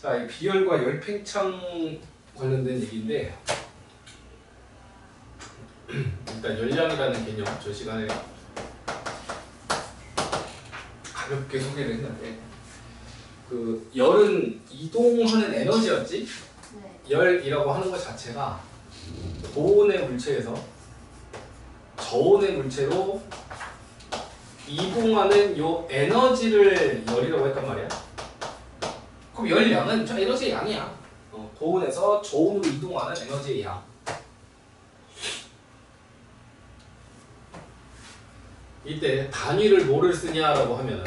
자, 이 비열과 열팽창 관련된 얘기인데 일단 열량이라는 개념 저 시간에 가볍게 소개를 했는데 그 열은 이동하는 에너지였지? 네. 열이라고 하는 것 자체가 고온의 물체에서 저온의 물체로 이동하는 요 에너지를 열이라고 했단 말이야. 그럼 열량은 저 에너지의 양이야. 고온에서 저온으로 이동하는 에너지의 양. 이때 단위를 뭐를 쓰냐라고 하면은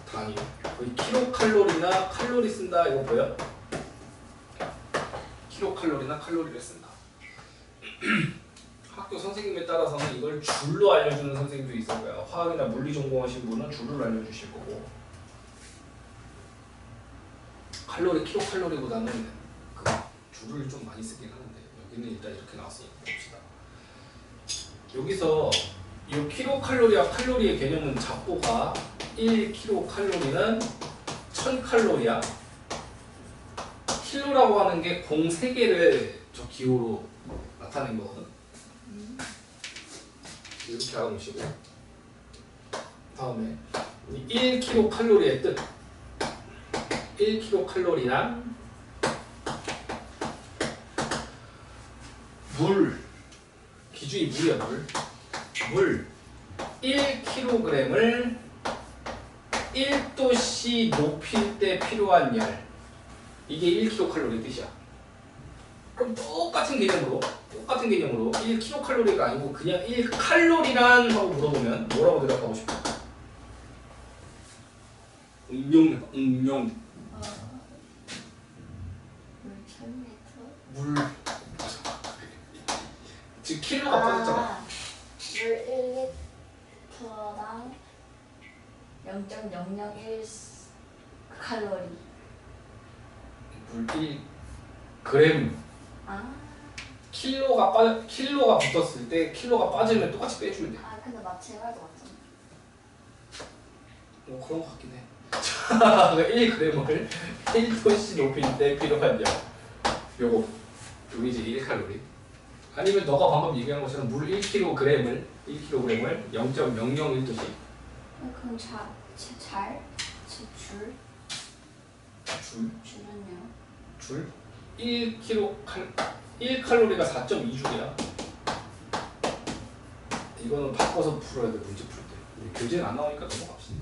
단위 거의 킬로칼로리나 칼로리 쓴다 이거 보여? 킬로칼로리나 칼로리를 쓴다. 학교 선생님에 따라서는 이걸 줄로 알려주는 선생님도 있을 거야. 화학이나 물리 전공하신 분은 줄로 알려주실 거고 칼로리, 킬로칼로리보다는 그 줄을 좀 많이 쓰긴 하는데 여기는 일단 이렇게 나왔으니까 봅시다. 여기서 이 킬로칼로리와 칼로리의 개념은 작보가 1킬로칼로리는 1000칼로리야. 킬로라고 하는 게 공 3개를 저 기호로 나타낸 거거든. 이렇게 알아놓으시고 다음에 1킬로칼로리의 뜻 1킬로칼로리란 물 기준이 물이야 물 1kg을 1도씨 높일 때 필요한 열 이게 1kcal 뜻이야. 그럼 똑같은 개념으로 1kcal가 아니고 그냥 1칼로리란 하고 물어보면 뭐라고 대답하고 싶어? 응용 물 지금 킬로가 빠졌잖아. 물 1리터당 0.001 칼로리. 물 1g. 킬로가 붙었을 때 킬로가 빠지면 똑같이 빼주면 돼. 근데 마치 해봐도 맞잖아. 그런 것 같긴 해. 1g을 1도씨 높일 때 필요한 열. 요거 이제 1칼로리. 아니면 너가 방금 얘기한 것처럼 물 1kg을 0.001도씨. 그럼 줄은요? 줄? 1칼로리가 4.2줄이야. 이거는 바꿔서 풀어야 돼, 문제 풀 때. 교재는 안 나오니까 넘어갑시다.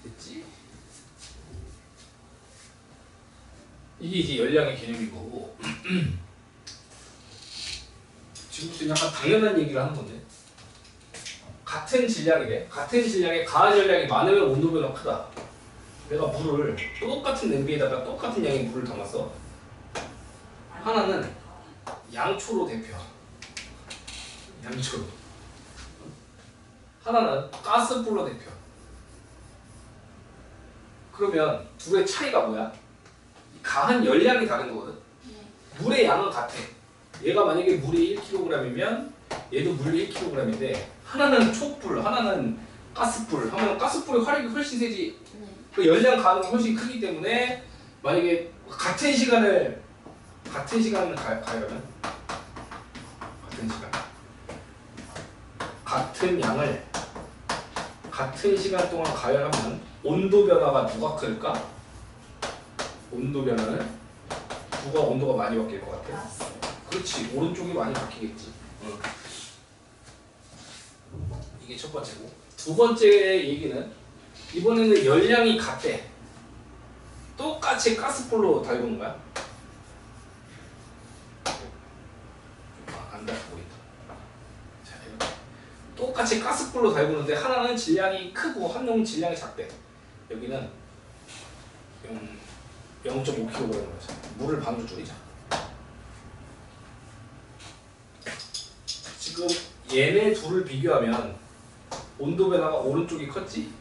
됐지? 이게 이제 열량의 개념인 거고 지금부터 약간 당연한 얘기를 하는 건데 같은 질량에 가한 열량이 많으면 온도 변화가 크다. 내가 물을 똑같은 냄비에다가 똑같은 양의 물을 담았어. 하나는 양초로 데펴. 양초로. 하나는 가스불로 데펴. 그러면 둘의 차이가 뭐야? 가한 열량이 다른 거거든. 물의 양은 같아. 얘가 만약에 물이 1kg이면 얘도 물 1kg인데 하나는 촛불, 하나는 가스불 하면 가스불의 화력이 훨씬 세지. 그 열량 가능이 훨씬 크기 때문에 만약에 같은 시간을 가열하면 같은 양을 같은 시간 동안 가열하면 온도 변화가 누가 클까? 온도 변화는 누가 온도가 많이 바뀔 것 같아? 그렇지, 오른쪽이 많이 바뀌겠지. 이게 첫 번째고, 두 번째 얘기는 이번에는 열량이 같대. 똑같이 가스불로 달구는 거야. 안 닿아 보인다. 자, 이렇게 똑같이 가스불로 달구는데 하나는 질량이 크고 한 놈은 질량이 작대. 여기는 0.5kg인 거죠. 물을 반으로 줄이자. 지금 얘네 둘을 비교하면 온도 변화가 오른쪽이 컸지?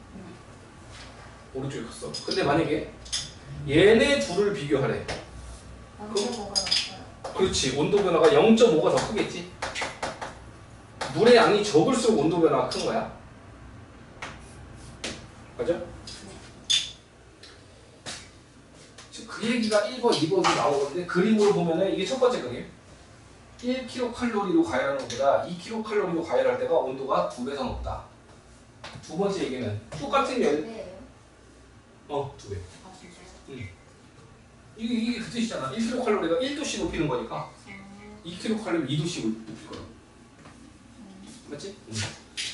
오른쪽이 컸어. 근데 만약에 얘네 둘을 비교하래. 0.5가 낮아요. 그렇지. 온도 변화가 0.5가 더 크겠지? 물의 양이 적을수록 온도 변화가 큰 거야. 맞아? 지금 그 얘기가 1번, 2번도 나오는데 그림으로 보면은 이게 첫 번째 그림. 1kcal로 가열하는 것보다 2kcal로 가열할 때가 온도가 2배 더 높다. 두 번째 얘기는 똑같은 열, 네. 2배. 아 진짜요? 이게 그 뜻이잖아. 1kcal가 1도씩 높이는 거니까 2kcal 2도씩 높일 거야. 맞지?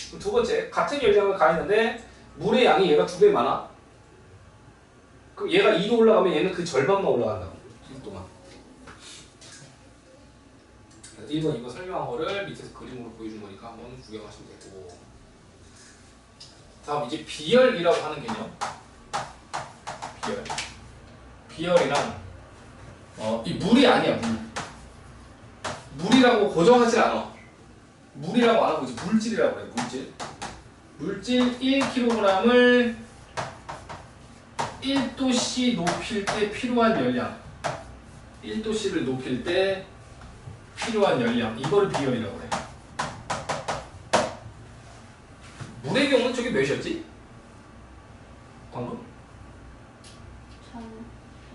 그럼 두 번째, 같은 열량을 가했는데 물의 양이 얘가 2배 많아. 그럼 얘가 2도 올라가면 얘는 그 절반만 올라간다고. 1도만. 1번 이거 설명한 거를 밑에서 그림으로 보여준 거니까 한번 구경하시면 되고. 다음 이제 비열이라고 하는 개념. 비열. 비열이란 이 물이 아니야, 물. 물이라고 고정하지 않아. 물이라고 안 하고 이제 물질이라고 그래. 물질. 물질 1kg을 1도씨 높일 때 필요한 열량. 1도씨를 높일 때 필요한 열량. 이거를 비열이라고 그래. 물의 경우는 저게 몇이었지? 방금?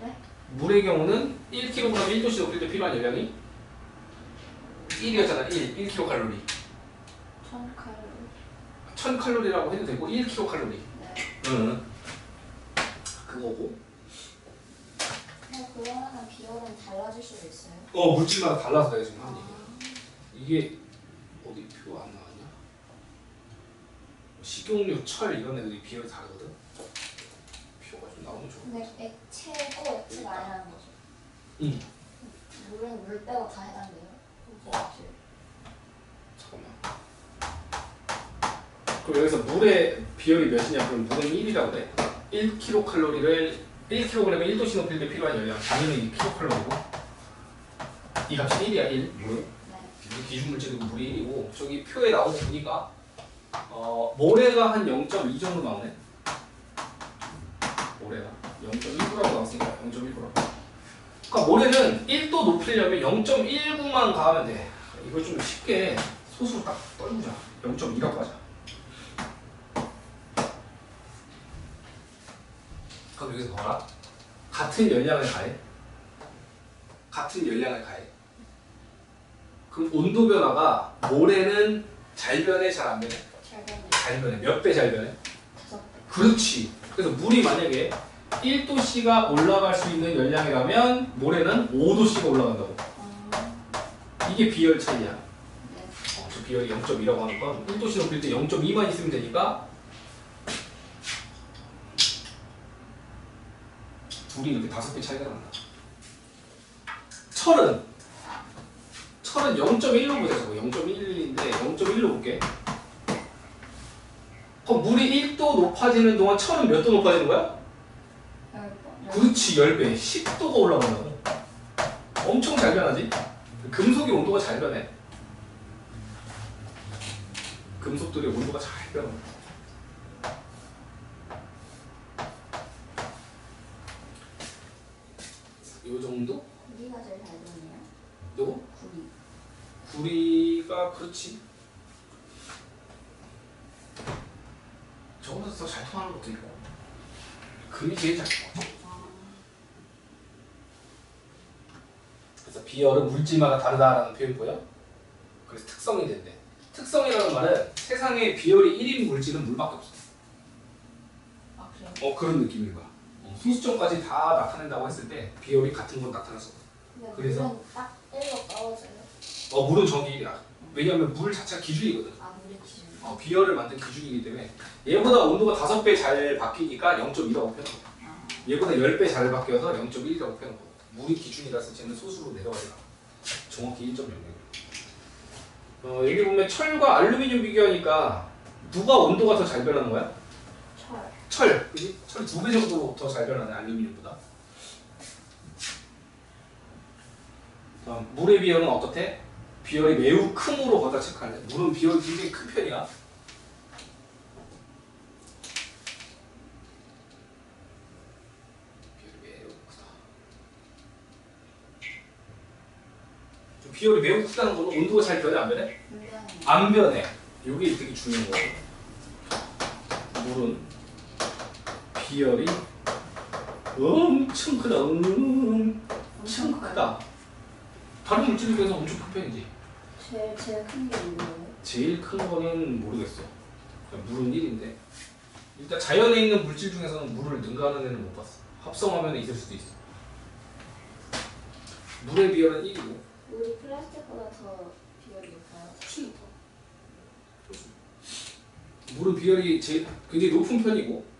네? 물의 경우는 1kg 1도씨 높일 때 필요한 열량이 1이었잖아. 1kcal. 1000칼로리. 1000칼로리라고 해도 되고 1kcal. 네. 응. 그거고. 그러면 비율은 달라질 수도 있어요? 물질마다 달라서 내가 지금 하는 얘기야. 이게 어디 표 안 나왔냐? 식용유, 철 이런 애들이 비율이 다르거든. 표가 좀 나오면 좋아. 근데 액체고 액체가 아니라는 거죠? 응. 물은 물 빼고 다 해당돼요? 잠깐만. 그럼 여기서 물의 비율이 몇이냐? 그럼 물은 1이라고 그래. 1kcal를 1kg에 1도씨 높일 때 필요한 열량. 당연히 2kcal이고. 이 값이 1이야, 1. 물은. 네. 기준 물질이고 물이 1이고. 저기 표에 나온 거 보니까 모래가 한 0.2 정도 나오네. 모래가 0.1g라고 나왔으니까 0.1g. 그러니까 모래는 1도 높이려면 0.19만 가면 돼. 이걸 좀 쉽게 소수로 딱 떨구자. 0.2라고 하자. 그럼 여기서 봐라. 같은 열량을 가해. 같은 열량을 가해. 그럼 온도 변화가 모래는 잘 변해, 잘 안 변해? 잘 되네. 잘 변해. 몇 배 잘 변해? 5배. 그렇지. 그래서 물이 만약에 1도씨가 올라갈 수 있는 열량이라면 모래는 5도씨가 올라간다고. 이게 비열 차이야. 네. 저 비열이 0.2라고 하는 건 1도씨 높일 때 0.2만 있으면 되니까 둘이 이렇게 5배 차이가 난다. 철은 0.1로 보자. 저거 0.1인데 0.1로 볼게. 그럼 물이 1도 높아지는 동안 철은 몇 도 높아지는 거야? 10번? 그렇지, 10배. 10도가 올라간다고. 엄청 잘 변하지? 금속의 온도가 잘 변해. 금속들의 온도가 잘 변해. 요 정도? 구리가 제일 잘 되네요. 요거? 구리. 구리가 그렇지. 저거보다 더 잘 통하는 것도 있고. 금이 제일 잘 통하죠. 그래서 비열은 물질마다 다르다라는 표현 보여? 그래서 특성이 된대. 특성이라는 말은 세상에 비열이 1인 물질은 물밖에 없어. 아 그래요? 그런 느낌인 거야. 소수점까지 다 나타낸다고 했을 때 비열이 같은 건 나타날 수 없어. 근데 그래서? 물은 딱 1로 떨어져요? 물은 저기 1이야. 왜냐하면 물 자체가 기준이거든. 아 물의 기준. 비열을 만든 기준이기 때문에 얘보다 온도가 5배 잘 바뀌니까 0.2라고 표현하고 얘보다 10배 잘 바뀌어서 0.1이라고 표현하고 물이 기준이라서 쟤는 소수로 내려가지 않아. 정확히 1.0. 여기 보면 철과 알루미늄 비교하니까 누가 온도가 더 잘 변하는 거야? 철, 그지? 철이 2배 정도 더 잘 변하네, 알루미늄보다. 다음, 물의 비열은 어떻대? 비열이 매우 크므로 거다 체크할래. 물은 비열이 굉장히 큰 편이야. 비열이 매우 크다. 비열이 매우 크다는 거는 온도가 잘 변해, 안 변해? 안 변해. 이게 되게 중요한 거예요. 물은 비열이 엄청 크다. 엄청 크다. 다른 물질 중에서 엄청 큰 편이지. 제일 큰 게 뭐예요? 제일 큰 거는 모르겠어. 물은 1인데 일단 자연에 있는 물질 중에서는 물을 능가하는 애는 못 봤어. 합성하면 있을 수도 있어. 물의 비열은 1이고 우리 플라스틱보다 더 비율이 높아요? 훨씬 높아. 물은 비열이 굉장히 높은 편이고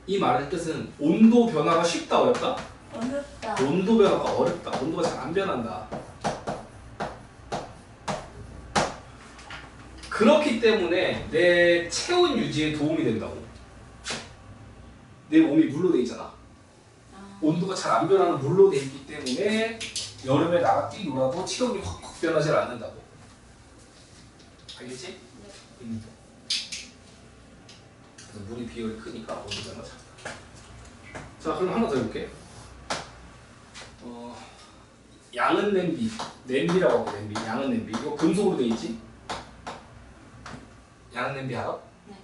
이 말의 뜻은 온도 변화가 쉽다 어렵다? 어렵다. 온도 변화가 어렵다. 온도가 잘 안 변한다. 그렇기 때문에 내 체온 유지에 도움이 된다고. 내 몸이 물로 돼 있잖아. 온도가 잘 안 변하는 물로 돼 있기 때문에 여름에 나가 뛰놀아도 체온이 확 변하지 않는다고. 알겠지? 네. 그래서 물이 비열이 크니까 온도 변화가 작다. 자, 그럼 하나 더 해볼게. 양은 냄비, 냄비라고 하고 냄비, 양은 냄비. 이거 금속으로 돼 있지? 양은 냄비 알아? 네.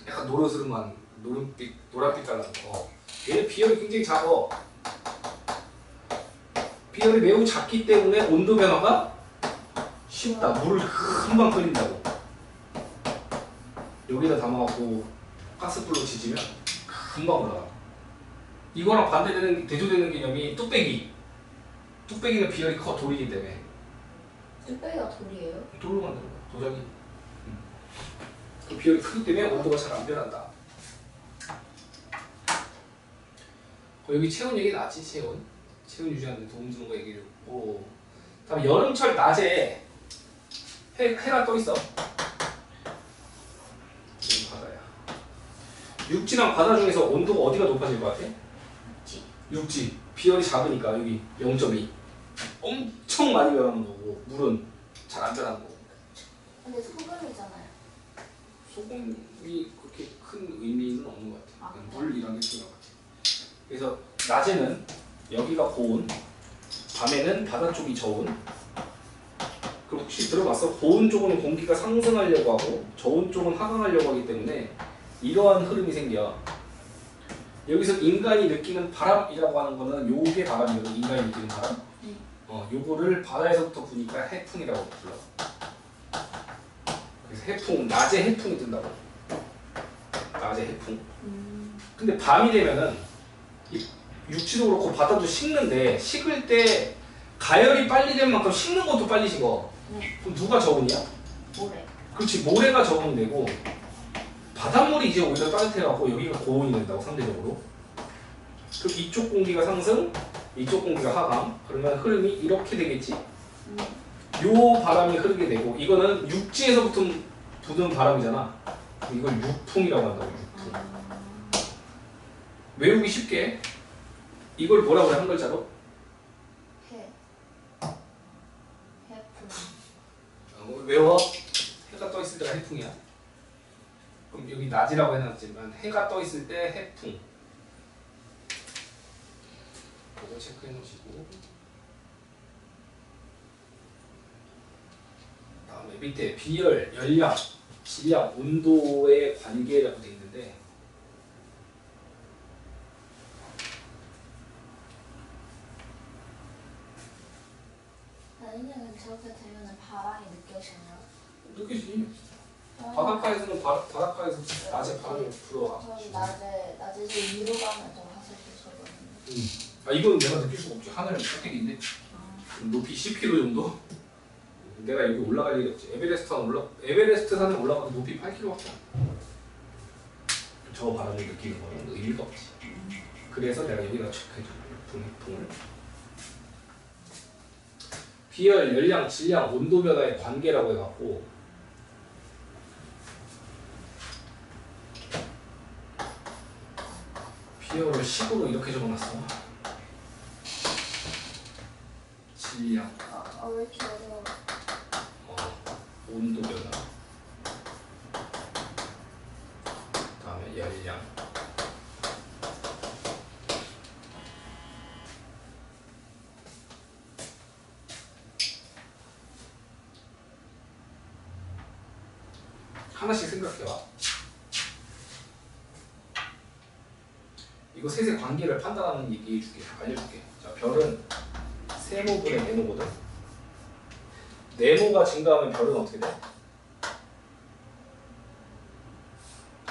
약간 노릇스름한 노란빛 깔난 거. 얘 비열이 굉장히 작어. 비열이 매우 작기 때문에 온도 변화가 쉽다. 물을 금방 끓인다고. 여기다 담아갖고 가스불로 지지면 금방 올라가. 이거랑 반대되는 대조되는 개념이 뚝배기. 뚝배기는 비열이 커 돌이기 때문에. 뚝배기가 돌이에요? 돌로 만드는 거야. 도자기. 그 비열이 크기 때문에 온도가 잘 안 변한다. 여기 체온 얘기 나왔지. 체온 유지하는 데 도움 주는 거 얘기했고, 다음에 여름철 낮에 해가 떠 있어. 여기 바다야. 육지랑 바다 중에서 온도가 어디가 높아질 것 같아? 육지. 비열이 작으니까 여기 0.2. 엄청 많이 변하는 거고, 물은 잘 안 변하는 거고. 근데 소금이잖아요. 소금이 그렇게 큰 의미는 없는 것 같아. 아, 물이란 게 중요한 것 같아. 그래서 낮에는 여기가 고온, 밤에는 바다 쪽이 저온. 그럼 혹시 들어봤어? 고온 쪽은 공기가 상승하려고 하고 저온 쪽은 하강하려고 하기 때문에 이러한 흐름이 생겨. 여기서 인간이 느끼는 바람이라고 하는 거는 요게 바람이거든. 인간이 느끼는 바람. 요거를 바다에서부터 부니까 해풍이라고 불러. 그래서 해풍, 낮에 해풍이 든다고. 낮에 해풍. 근데 밤이 되면은 육지도 그렇고 바다도 식는데, 식을 때 가열이 빨리 된 만큼 식는 것도 빨리 식어. 그럼 누가 저온이야? 모래. 그렇지, 모래가 저온되고 바닷물이 이제 오히려 따뜻해갖고 여기가 고온이 된다고, 상대적으로. 그럼 이쪽 공기가 상승, 이쪽 공기가 하강. 그러면 흐름이 이렇게 되겠지? 요 바람이 흐르게 되고, 이거는 육지에서부터 부는 바람이잖아. 이걸 육풍이라고 한다고. 육풍. 외우기 쉽게 이걸 뭐라고 해, 한 글자로? 해풍. 외워. 해가 떠 있을 때가 해풍이야. 그럼 여기 낮이라고 해놨지만 해가 떠 있을 때 해풍. 이거 체크해 놓으시고, 다음에 밑에 비열, 열량, 질량, 온도의 관계라고 돼 있는데, 아니면 저렇게 되면 바람이 느껴지나요? 느끼지. 바닷가에서는 바닷가에서 낮에 바람이 불어와. 저는 낮에서 위로 가면 좀 화살표처럼. 이건 내가 느낄 수가 없지. 하늘은 꼭대기인데 높이 10km 정도. 내가 여기 올라갈 일이 없지. 에베레스트 산에 올라가도 높이 8km밖에 안 돼. 저 바람을 느끼는 거는 의미가 없지. 그래서 내가 여기다 체크해줘. 풍을. 비열, 열량, 질량, 온도 변화의 관계라고 해갖고, 비열을 식으로 이렇게 적어놨어. 질량, 왜 이렇게 어려워? 온도 변화, 다음에 열량. 하나씩 생각해봐. 이거 셋의 관계를 판단하는 얘기해 줄게. 알려줄게. 자, 별은 세모분의 네모거든. 네모가 증가하면 별은 어떻게 돼?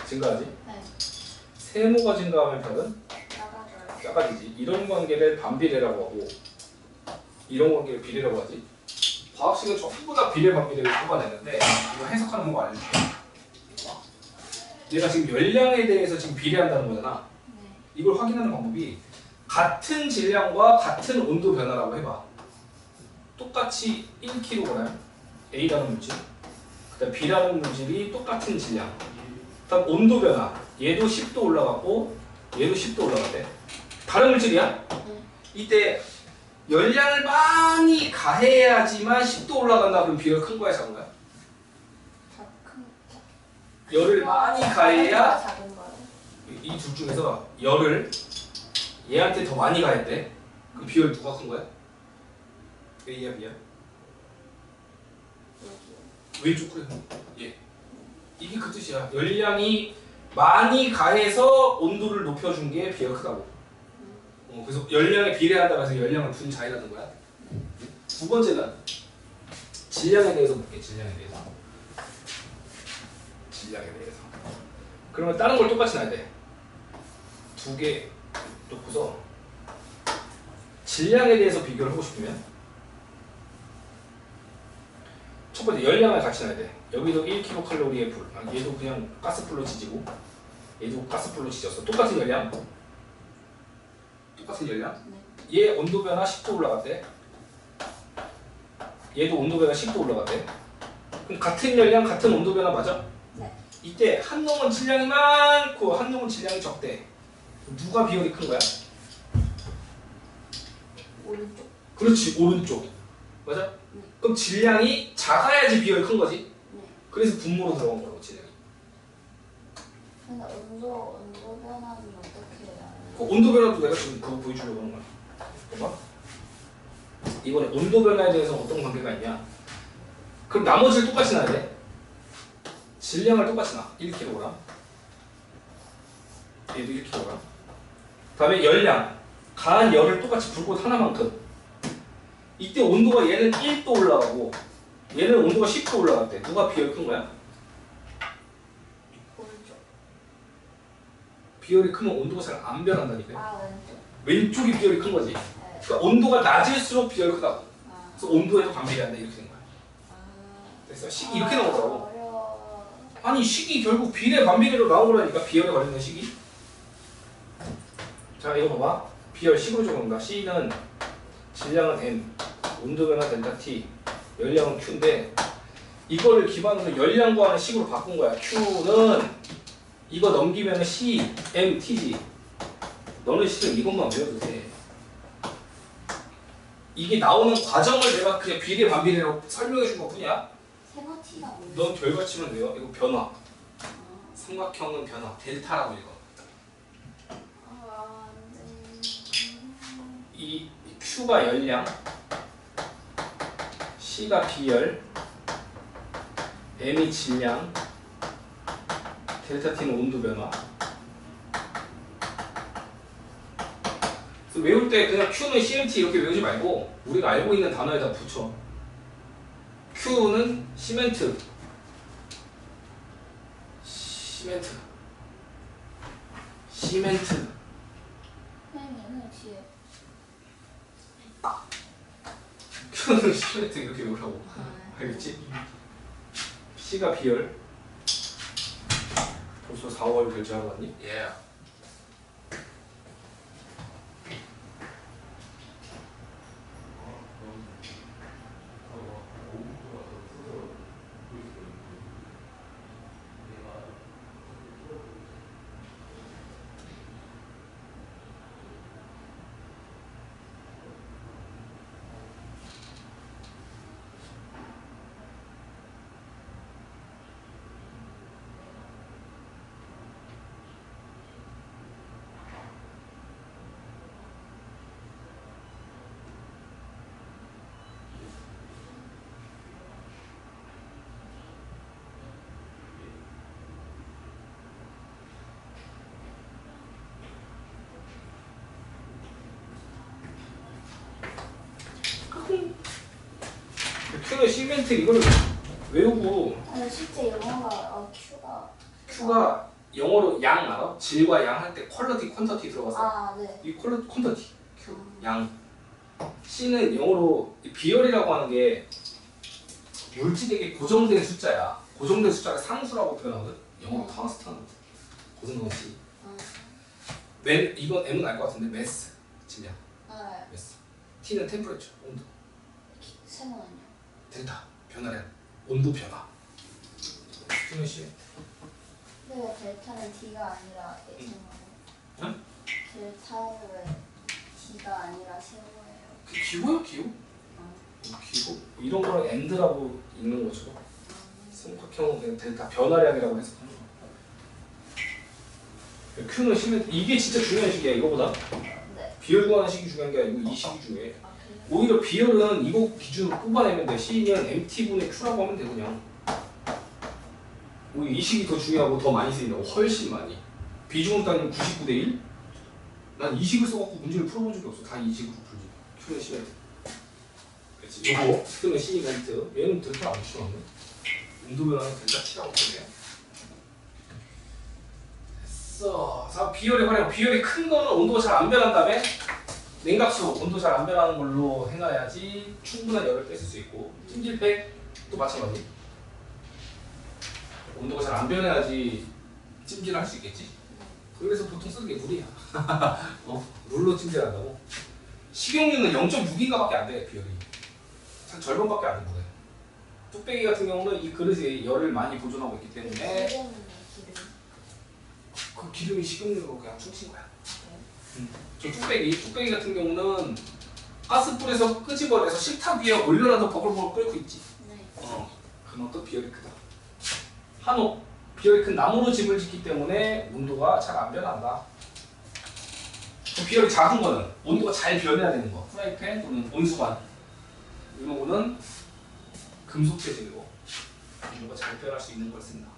증가하지? 네. 세모가 증가하면 별은 작아져요. 작아지지. 이런 관계를 반비례라고 하고 이런 관계를 비례라고 하지. 과학식은 전부 다 비례 반비례를 뽑아내는데 이거 해석하는 방법 알려줄게. 내가 지금 열량에 대해서 지금 비례한다는 거잖아. 네. 이걸 확인하는 방법이 같은 질량과 같은 온도 변화라고 해봐. 똑같이 1kg A라는 물질, 그다음 B라는 물질이 똑같은 질량. 그다음 온도 변화. 얘도 10도 올라갔고 얘도 10도 올라갔대. 다른 물질이야? 네. 이때 열량을 많이 가해야지만 10도 올라간다. 그럼 비율 큰 거야, 작은 거야? 다 큰. 열을 많이 가해야 작은 거요. 이 둘 중에서 열을 얘한테 더 많이 가했대. 그럼 비율 누가 큰 거야? A야, B야? 여기요. 왼쪽 그래. 예. 이게 그 뜻이야. 열량이 많이 가해서 온도를 높여준 게 비가 크다고. 그래서 열량에 비례한다고 해서 열량을 분자이라는 거야. 두 번째는 질량에 대해서 볼게. 질량에 대해서. 질량에 대해서. 그러면 다른 걸 똑같이 놔야 돼. 두 개 놓고서 질량에 대해서 비교를 하고 싶으면 첫 번째 열량을 같이 놔야 돼. 여기도 1kcal의 불. 얘도 그냥 가스불로 지지고 얘도 가스불로 지졌어. 똑같은 열량. 똑같은 열량. 네. 얘 온도 변화 10도 올라갔대. 얘도 온도 변화 10도 올라갔대. 그럼 같은 열량, 같은 온도 변화 맞아? 네. 이때 한 놈은 질량이 많고 한 놈은 질량이 적대. 누가 비율이 큰 거야? 오른쪽. 그렇지, 오른쪽. 맞아? 네. 그럼 질량이 작아야지 비율이 큰 거지. 네. 그래서 분모로 들어간 거라고, 질량이. 근데 온도 변화는 어떻게 해요? 그 온도 변화도 내가 지금 그거 보여주려고 하는 거야. 봐봐. 이번에 온도 변화에 대해서 어떤 관계가 있냐? 그럼 나머지를 똑같이 놔야 돼. 질량을 똑같이 놔. 1kg. 얘도 1kg. 다음에 열량. 가한 열을 똑같이 불꽃 하나만큼. 이때 온도가 얘는 1도 올라가고 얘는 온도가 10도 올라갔대. 누가 비율이 큰 거야? 오른쪽. 비율이 크면 온도가 잘 안 변한다니까. 아, 왼쪽. 왼쪽이 비율이 큰 거지. 네. 그러니까 온도가 낮을수록 비율이 크다고. 아. 그래서 온도에도 반비례한다 이렇게 된 거야. 그래서 식이 이렇게 나오더라고. 어려워. 아니 식이 결국 비례 반비례로 나온 거라니까. 비열에 관련된 식이. 자 이거 봐봐. 비열 식으로 적어본다. C는 질량은 M, 온도 변화 델타 T, 열량은 Q인데 이거를 기반으로 열량 구하는 식으로 바꾼 거야. Q는 이거 넘기면 C, M, T지. 너는 실은 이것만 외워도 돼. 이게 나오는 과정을 내가 그냥 비례 반비례로 설명해 준 것 뿐이야. 세모티가 뭐예요? 넌 결과치면 돼요. 이거 변화. 삼각형은 변화. 델타라고 읽어. 아, 네. 이 Q가 열량, C가 비열, M이 질량, 델타 T는 온도 변화. 그래서 외울 때 그냥 Q는 CMT 이렇게 외우지 말고 우리가 알고 있는 단어에다 붙여. Q는 시멘트, 시멘트, 시멘트. 선생님은 뒤에. Q는 시멘트 이렇게 외우라고. 알겠지? C가 비열. 벌써 4월 결제하러 왔니? 예. 그러면 시멘트 이걸 외우고 아니 실제 영어가 Q가 영어로 양 알아? 질과 양 할 때 퀄리티 퀀터티 들어가서 아 네. 이 퀄리티 퀀터티 Q 양 C는 영어로 이 비열이라고 하는 게 물질에게 고정된 숫자야. 고정된 숫자가 상수라고 표현하거든. 영어로 텅스턴 고정된 C. 이건 M은 알 것 같은데 매스 질량 아 매스. T는 템퍼레처 온도. 세모는요? 델타 변화량 온도 변화. T는 C. 네 델타는 D가 아니라 세모예요. 응? 델타는 왜 D가 아니라 세모예요? 그 기호야 기호? 기호 이런 거랑 엔드라고 읽는 거죠. 삼각형은 그냥 델타 변화량이라고 해석하는 거. Q는 시멘트 이게 진짜 중요한 식이야 이거보다. 네. 비열 구하는 식이 중요한 게 아니고 이 식이 중요해. 아 그래요? 오히려 비열은 이거 기준으로 뽑아내면 돼. C는 MT분의 Q라고 하면 돼 그냥. 오히려 이 식이 더 중요하고 더 많이 쓰인다고 훨씬 많이. 비중으로 따지면 99대 1? 난 이 식을 써갖고 문제를 풀어본 적이 없어. 다 이 식으로 풀지. Q는 시멘트. 그렇지. 요거 Q는 시멘트. 얘는 델타 안 치웠네. 온도 변화는 델타 T라고 표현해. 됐어. 자, 비열의 활용. 비열이 큰 거는 온도가 잘 안 변한 다음에 냉각수 온도 잘 안 변하는 걸로 해놔야지 충분한 열을 뺏을 수 있고 찜질팩도 마찬가지. 온도가 잘 안 변해야지 찜질을 할 수 있겠지. 그래서 보통 쓰는 게 물이야. 물로 찜질한다고. 식용유는 0.6인가밖에 안 돼. 비열이 한 절반밖에 안 돼. 물에. 뚝배기 같은 경우는 이 그릇에 열을 많이 보존하고 있기 때문에 기름. 그 기름이 식용유로 그냥 퉁친 거야. 저 뚝배기 같은 경우는 가스불에서 끄집어내서 식탁 위에 올려놔도 버글버글 끓고 있지. 네. 그만큼 비열이 크다. 한옥 비열이 큰 나무로 집을 짓기 때문에 온도가 잘 안 변한다. 비열이 작은 거는 온도가 잘 변해야 되는 거. 프라이팬 또는 온수관 이런 거는 금속 재질이고 온도가 잘 변할 수 있는 걸 쓴다.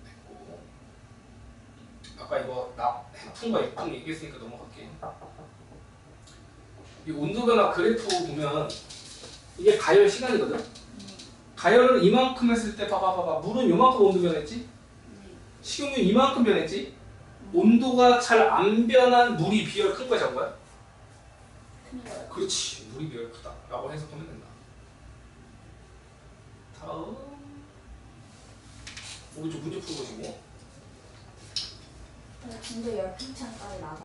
됐고 아까 이거 해풍과 액풍 얘기했으니까 넘어갈게. 이 온도 변화 그래프 보면 이게 가열 시간이거든. 가열을 이만큼 했을 때 봐봐 물은 요만큼 온도 변했지? 식용유 이만큼 변했지? 온도가 잘 안 변한 물이 비열 큰 거야 작은 거야? 큰 거요. 그렇지 물이 비열 크다 라고 해석하면 된다. 다음 우리 좀 문제 풀어보시고 근데 열 팽창까지 나가.